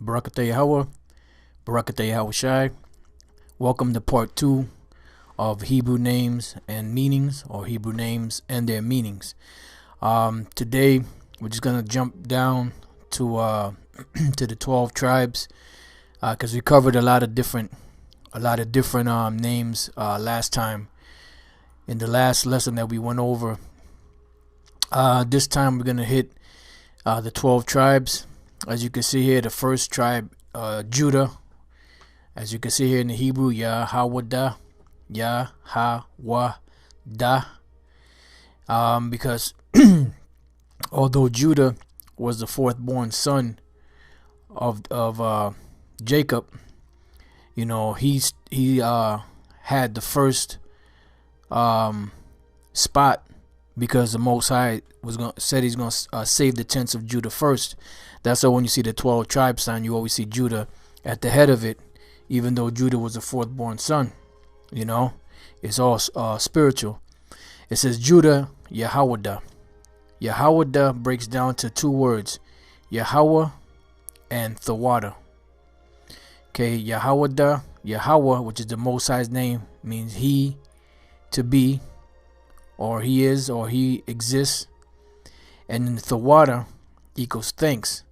Barakatah Yahweh, Barakatah Yahweh Shai. Welcome to part 2 of Hebrew names and meanings, or Hebrew names and their meanings. Today we're just gonna jump down to to the 12 tribes, because we covered a lot of different names last time in the last lesson that we went over. This time we're gonna hit the 12 tribes. As you can see here, the first tribe, Judah. As you can see here in the Hebrew, Yahawada, Yahawada. Because although Judah was the fourth born son of Jacob, he had the first spot, because the Most High said he's gonna save the tents of Judah first. That's why when you see the 12 tribe sign, you always see Judah at the head of it, even though Judah was the fourth born son. It's all spiritual. It says Judah, Yahawada. Yahawada breaks down to two words, Yahweh and Thawada. Okay, Yahawada, Yahweh, which is the Most High's name, means he to be, or he is, or he exists. And then Thawada equals thanks.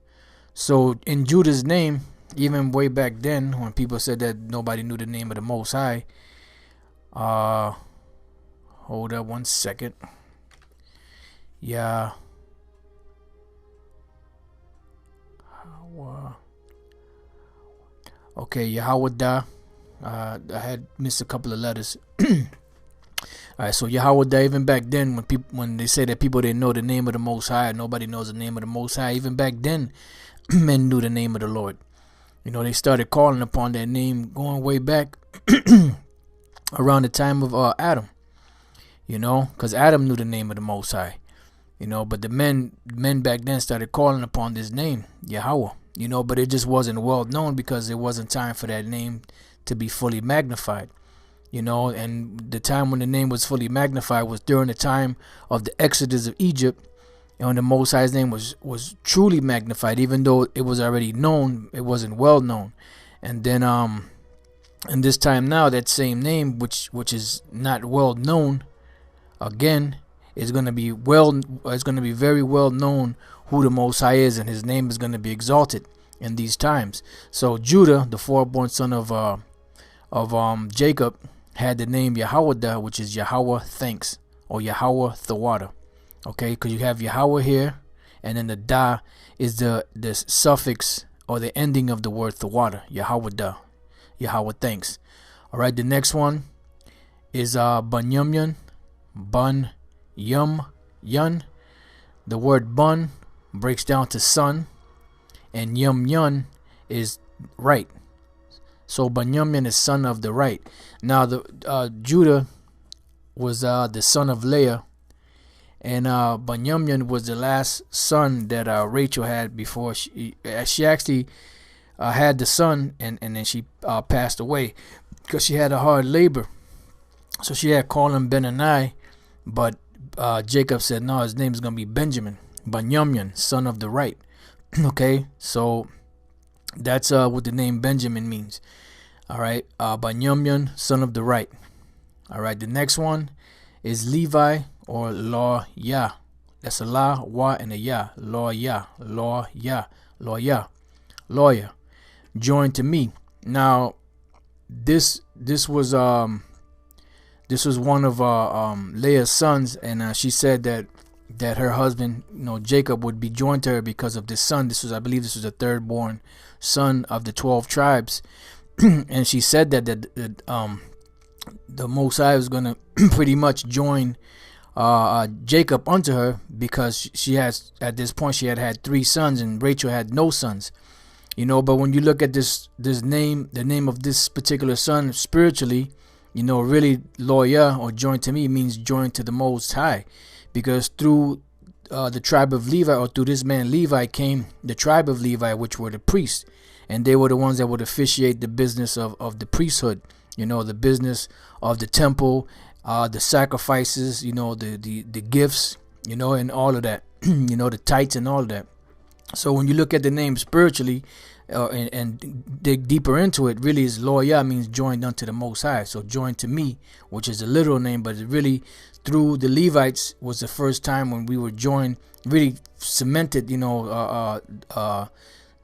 So in Judah's name, even way back then, when people said that nobody knew the name of the Most High, hold up one second. Okay, Yahawada. I had missed a couple of letters. All right, so Yahawada, even back then, when they say that people didn't know the name of the Most High, nobody knows the name of the Most High. Even back then, men knew the name of the Lord. They started calling upon that name going way back around the time of Adam. Because Adam knew the name of the Most High. But the men back then started calling upon this name, Yahweh. But it just wasn't well known, because it wasn't time for that name to be fully magnified. And the time when the name was fully magnified was during the time of the Exodus of Egypt, and when the Most High's name was truly magnified, even though it was already known, it wasn't well known. And then in this time now, that same name, which is not well known, again, is going to be very well known who the Most High is, and his name is going to be exalted in these times. So Judah, the fourth-born son of Jacob, had the name Yahawada, which is Yahweh thanks, or Yahweh Thawada. Okay, because you have Yahweh here, and then the da is the suffix or the ending of the word Thawada, Yahawada, Yahweh thanks. All right, the next one is Banyumyan, Bun-yum-yun. The word bun breaks down to son, and yum-yun is right. So Banyumyan is son of the right. Now Judah was the son of Leah, and Banyumyan was the last son that Rachel had before she actually had the son, and then she passed away because she had a hard labor. So she had called him Benani, but Jacob said no, his name is going to be Benjamin, Banyumyan, son of the right. Okay, so that's what the name Benjamin means. All right, Banyumyan, son of the right. All right, the next one is Levi, or Law Yah. That's a La, Wa, and a Ya. Law Yah, Law Yah, Law Yah, lawyer. Joined to me. Now, this was one of Leah's sons, and she said that her husband, Jacob, would be joined to her because of this son. I believe this was the third born son of the 12 tribes. And she said that the Most High was going to pretty much join Jacob unto her, because she has, at this point, she had 3 sons, and Rachel had no sons. But when you look at this name, the name of this particular son spiritually, really Loya, or joined to me, means joined to the Most High, because through the tribe of Levi, or through this man Levi, came the tribe of Levi, which were the priests. And they were the ones that would officiate the business of the priesthood, the business of the temple, the sacrifices, the gifts, and all of that, the tithes and all of that. So when you look at the name spiritually and dig deeper into it, really is Loya means joined unto the Most High. So joined to me, which is a literal name, but it really through the Levites was the first time when we were joined, really cemented, the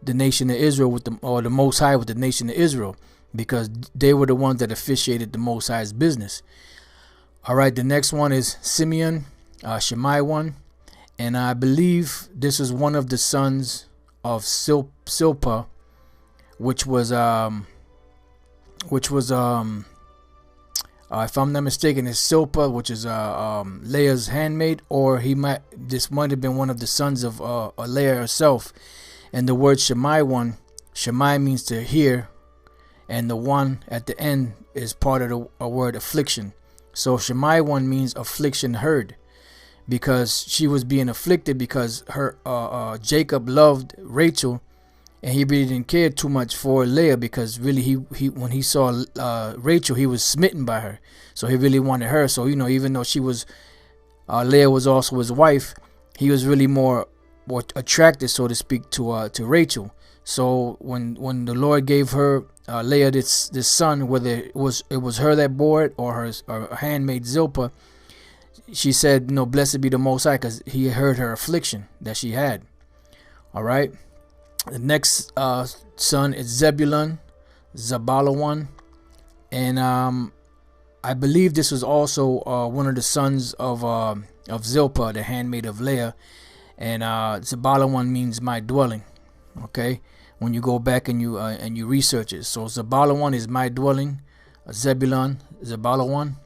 nation of Israel with the Most High with the nation of Israel, because they were the ones that officiated the Most High's business. All right, the next one is Simeon, Shemai one. And I believe this is one of the sons of Silpah, which was if I'm not mistaken, is Silpah, which is Leah's handmaid, or this might have been one of the sons of Leah herself. And the word Shemai means to hear, and the one at the end is part of the word affliction. So Shemai one means affliction heard, because she was being afflicted because her Jacob loved Rachel, and he really didn't care too much for Leah, because really he when he saw Rachel, he was smitten by her, so he really wanted her. So even though she was Leah was also his wife, he was really more attracted, so to speak, to Rachel. So when the Lord gave her Leah this son, whether it was her that bore it or her handmaid Zilpah, she said, blessed be the Most High, because he heard her affliction that she had. All right. The next son is Zebulun, Zabalawan. And I believe this was also one of the sons of Zilpah, the handmaid of Leah. And Zabalawan means my dwelling. Okay. When you go back and you research it. So Zabalawan is my dwelling. Zebulun, Zabalawan.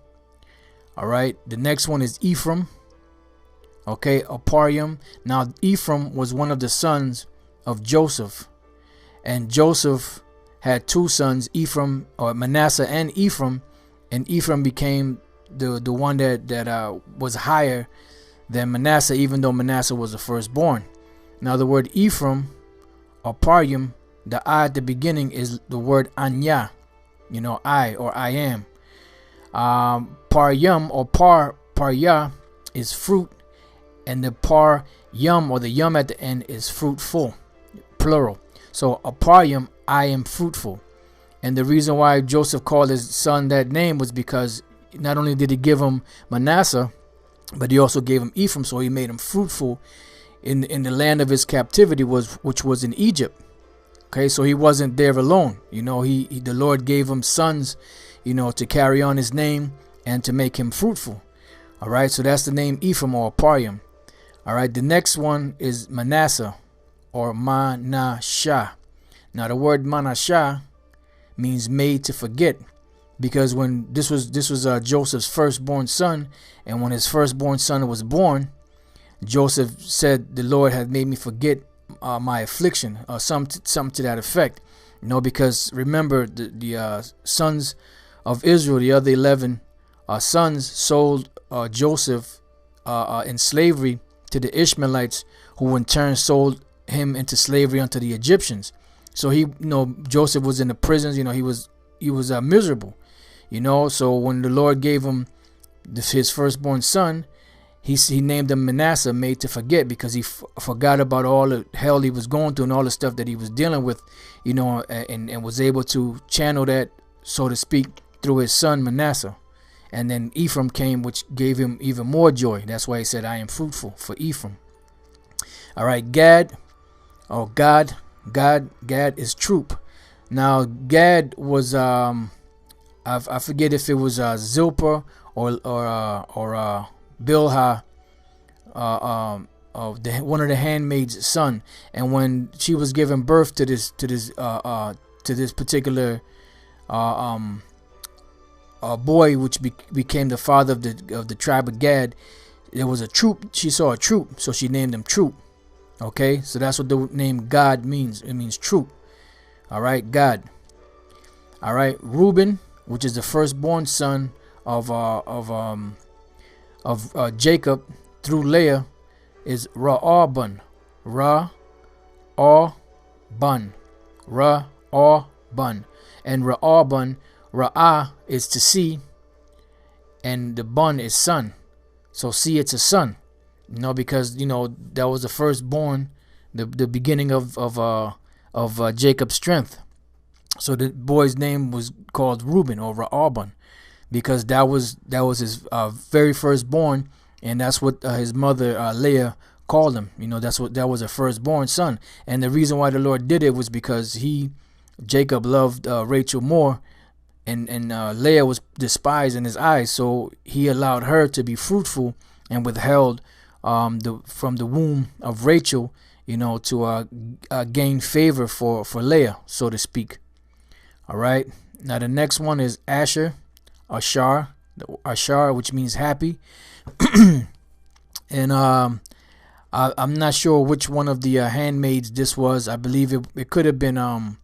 All right, the next one is Ephraim. Okay, Aparium. Now, Ephraim was one of the sons of Joseph, and Joseph had two sons, Ephraim, or Manasseh and Ephraim became the one that was higher than Manasseh, even though Manasseh was the firstborn. Now, the word Ephraim, Aparium, the I at the beginning is the word Anya, I or I am. Paryam or parya is fruit, and the paryam or the yum at the end is fruitful, plural. So Paryam, I am fruitful. And the reason why Joseph called his son that name was because not only did he give him Manasseh, but he also gave him Ephraim, so he made him fruitful in the land of his captivity, which was in Egypt. Okay, so he wasn't there alone. The Lord gave him sons, to carry on his name and to make him fruitful. All right, so that's the name Ephraim or Aparium. All right, the next one is Manasseh or Manasseh. Now, the word Manasseh means made to forget, because when this was Joseph's firstborn son, and when his firstborn son was born, Joseph said, the Lord had made me forget my affliction, or something to that effect. Because remember, the sons of Israel, the other 11 sons, sold Joseph in slavery to the Ishmaelites, who in turn sold him into slavery unto the Egyptians. So Joseph was in the prisons. He was miserable. So when the Lord gave him his firstborn son, he named him Manasseh, made to forget, because he forgot about all the hell he was going through and all the stuff that he was dealing with, and was able to channel that, so to speak, through his son Manasseh. And then Ephraim came, which gave him even more joy. That's why he said, I am fruitful, for Ephraim. All right, Gad, or God is troop. Now, Gad was I forget if it was Zilpah or Bilhah, one of the handmaids' son. And when she was giving birth to this particular boy, which became the father of the tribe of Gad, there was a troop. She saw a troop, so she named him Troop. Okay, so that's what the name God means. It means troop. All right, God. All right, Reuben, which is the firstborn son of Jacob through Leah, is Ra'abun. Ra'abun. And Ra'abun, Ra'ah is to see, and the bun is son. So see, it's a son. Because that was the firstborn the beginning of Jacob's strength. So the boy's name was called Reuben or Ra'aban, because that was his very firstborn, and that's what his mother Leah called him. That was her firstborn son. And the reason why the Lord did it was because Jacob loved Rachel more, and Leah was despised in his eyes, so he allowed her to be fruitful and withheld from the womb of Rachel, to gain favor for Leah, so to speak. All right. Now the next one is Asher, Ashar, which means happy. And I'm not sure which one of the handmaids this was. I believe it could have been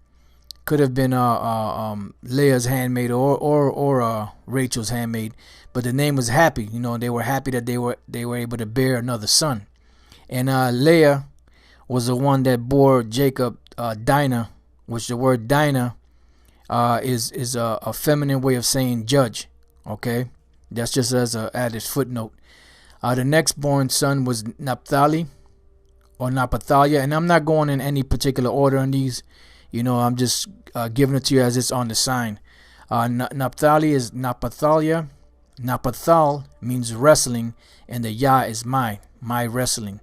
Leah's handmaid or Rachel's handmaid, but the name was happy. They were happy that they were able to bear another son. And Leah was the one that bore Jacob Dinah, which the word Dinah is a feminine way of saying judge. Okay, that's just as a added footnote. The next born son was Naphtali or Naphthalia, and I'm not going in any particular order on these. I'm just giving it to you as it's on the sign. Naphtali is Naphthalia. Naphathal means wrestling, and the Yah is my wrestling.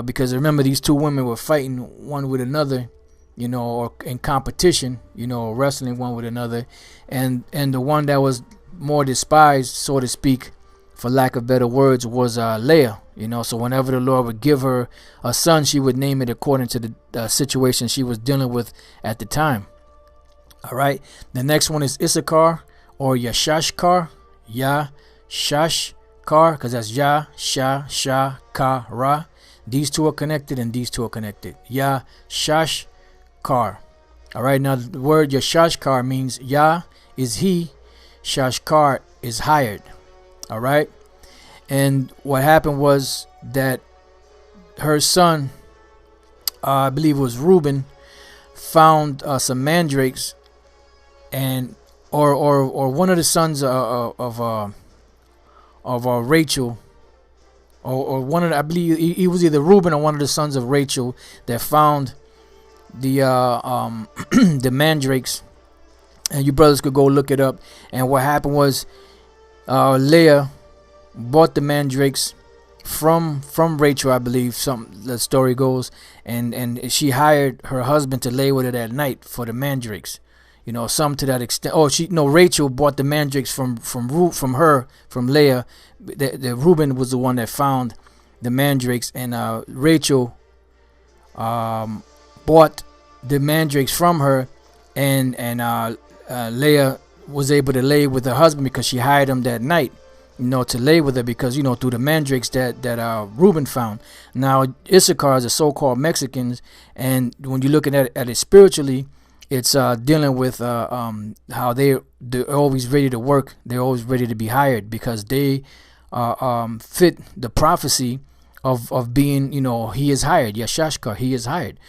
Because remember, these two women were fighting one with another, or in competition, wrestling one with another, and the one that was more despised, so to speak, for lack of better words, was Leah. So whenever the Lord would give her a son, she would name it according to the situation she was dealing with at the time. All right. The next one is Issachar or Yashashkar. Yashashkar, because that's Yah, Shah, Shah, Ka, Ra. These two are connected, and these two are connected. Yashashkar. All right. Now the word Yashashkar means Yah is he, Shashkar is hired. All right. And what happened was that her son, I believe it was Reuben, found some mandrakes, and or one of the sons of Rachel, or one of the, I believe he was either Reuben or one of the sons of Rachel that found the the mandrakes. And you brothers could go look it up. And what happened was Leah bought the mandrakes from Rachel, I believe, the story goes, and she hired her husband to lay with her that night for the mandrakes. Some to that extent. Rachel bought the mandrakes from Leah. The Reuben was the one that found the mandrakes, and Rachel bought the mandrakes from her, and Leah was able to lay with her husband because she hired him that night, to lay with her, because through the mandrakes that Reuben found. Now Issachar is the so-called Mexicans, and when you're looking at it spiritually, it's dealing with how they're always ready to work, they're always ready to be hired, because they fit the prophecy of being, he is hired, Yashashkar, he is hired.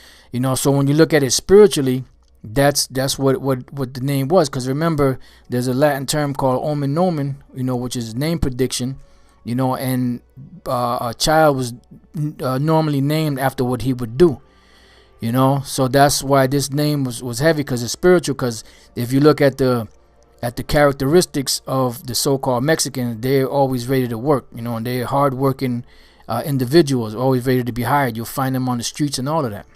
So when you look at it spiritually, that's what the name was. Because remember, there's a Latin term called omen nomen, which is name prediction, and a child was normally named after what he would do, so that's why this name was heavy, because it's spiritual. Because if you look at the characteristics of the so-called Mexican, they're always ready to work, and they're hard-working individuals, always ready to be hired. You'll find them on the streets and all of that.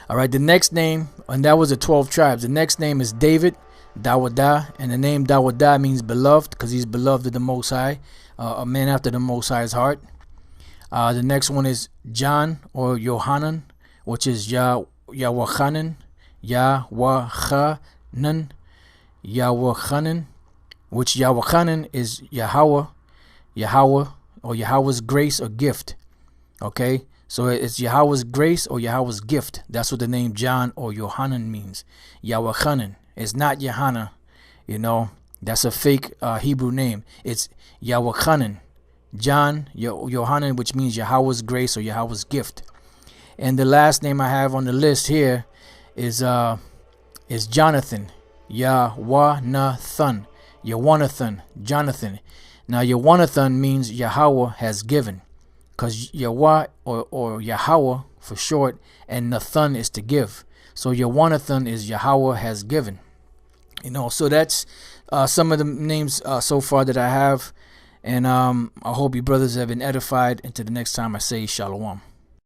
All right, the next name, and that was the 12 tribes. The next name is David, Dawadah, and the name Dawadah means beloved, because he's beloved of the Most High, a man after the Most High's heart. The next one is John or Yohanan, which is Yawachanan, which Yawachanan is Yahweh, or Yahweh's grace or gift. Okay, so it's Yahweh's grace or Yahweh's gift. That's what the name John or Yohanan means. Yawachanan. It's not Yohana, that's a fake Hebrew name. It's Yawachanan. John, Yohanan, which means Yahweh's grace or Yahweh's gift. And the last name I have on the list here is Jonathan. Yawanathan. Jonathan. Now Yawanathan means Yahweh has given, because Yahweh or Yahweh for short, and Nathun is to give. So Yawanathan is Yahweh has given. So that's some of the names so far that I have. And I hope you brothers have been edified. Until the next time, I say Shalom.